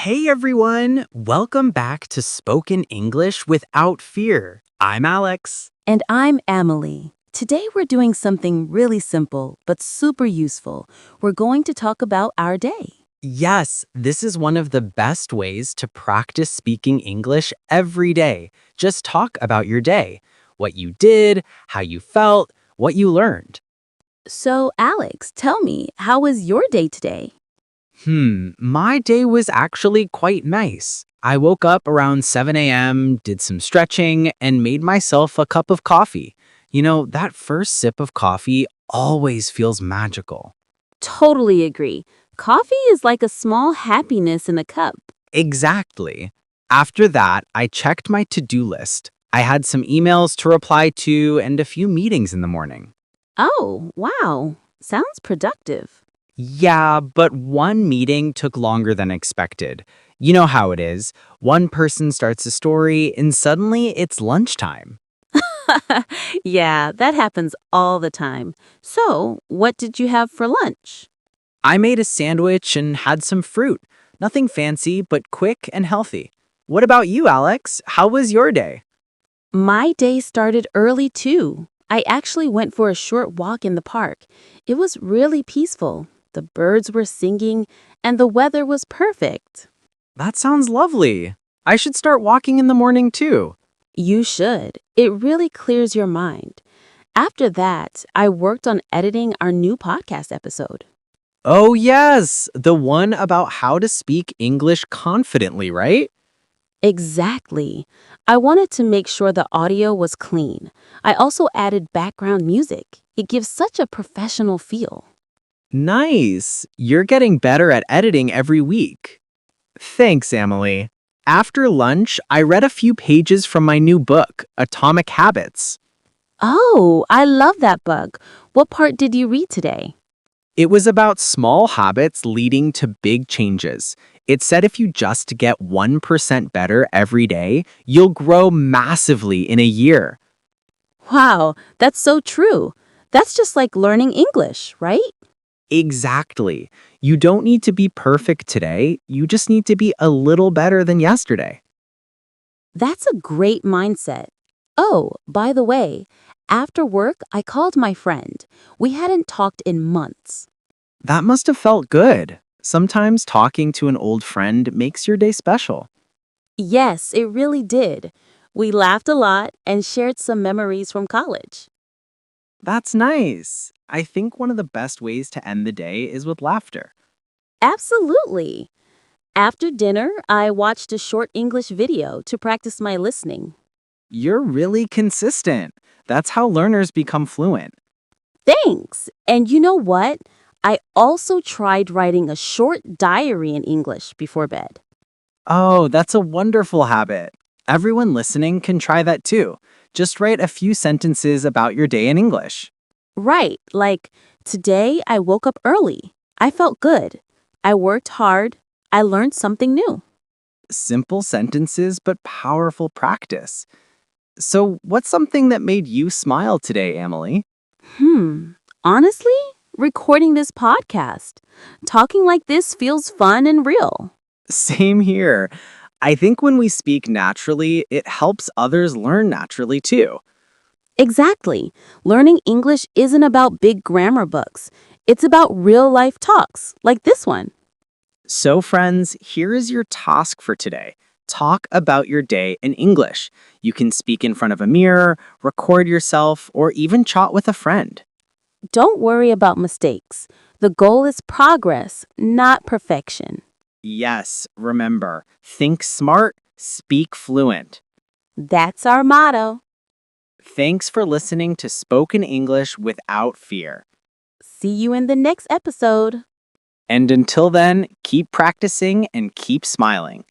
Hey everyone! Welcome back to Spoken English Without Fear. I'm Alex. And I'm Emily. Today we're doing something really simple but super useful. We're going to talk about our day. Yes, this is one of the best ways to practice speaking English every day. Just talk about your day. What you did, how you felt, what you learned. So, Alex, tell me, how was your day today? My day was actually quite nice. I woke up around 7 a.m., did some stretching, and made myself a cup of coffee. That first sip of coffee always feels magical. Totally agree. Coffee is like a small happiness in a cup. Exactly. After that, I checked my to-do list. I had some emails to reply to and a few meetings in the morning. Oh, wow. Sounds productive. Yeah, but one meeting took longer than expected. You know how it is. One person starts a story and suddenly it's lunchtime. Yeah, that happens all the time. So, what did you have for lunch? I made a sandwich and had some fruit. Nothing fancy, but quick and healthy. What about you, Alex? How was your day? My day started early too. I actually went for a short walk in the park. It was really peaceful. The birds were singing and the weather was perfect. That sounds lovely. I should start walking in the morning too. You should. It really clears your mind. After that, I worked on editing our new podcast episode. Oh, yes, the one about how to speak English confidently, right? Exactly. I wanted to make sure the audio was clean. I also added background music. It gives such a professional feel. Nice. You're getting better at editing every week. Thanks, Emily. After lunch, I read a few pages from my new book, Atomic Habits. Oh, I love that book. What part did you read today? It was about small habits leading to big changes. It said if you just get 1% better every day, you'll grow massively in a year. Wow, that's so true. That's just like learning English, right? Exactly. You don't need to be perfect today, you just need to be a little better than yesterday. That's a great mindset. Oh, by the way, after work, I called my friend. We hadn't talked in months. That must have felt good. Sometimes talking to an old friend makes your day special. Yes, it really did. We laughed a lot and shared some memories from college. That's nice. I think one of the best ways to end the day is with laughter. Absolutely. After dinner, I watched a short English video to practice my listening. You're really consistent. That's how learners become fluent. Thanks. And you know what? I also tried writing a short diary in English before bed. Oh, that's a wonderful habit. Everyone listening can try that too. Just write a few sentences about your day in English. Right, like, today I woke up early. I felt good. I worked hard. I learned something new. Simple sentences, but powerful practice. So, what's something that made you smile today, Emily? Hmm, honestly, recording this podcast. Talking like this feels fun and real. Same here. I think when we speak naturally, it helps others learn naturally too. Exactly. Learning English isn't about big grammar books. It's about real life talks, like this one. So, friends, here is your task for today. Talk about your day in English. You can speak in front of a mirror, record yourself, or even chat with a friend. Don't worry about mistakes. The goal is progress, not perfection. Yes, remember, think smart, speak fluent. That's our motto. Thanks for listening to Spoken English Without Fear. See you in the next episode. And until then, keep practicing and keep smiling.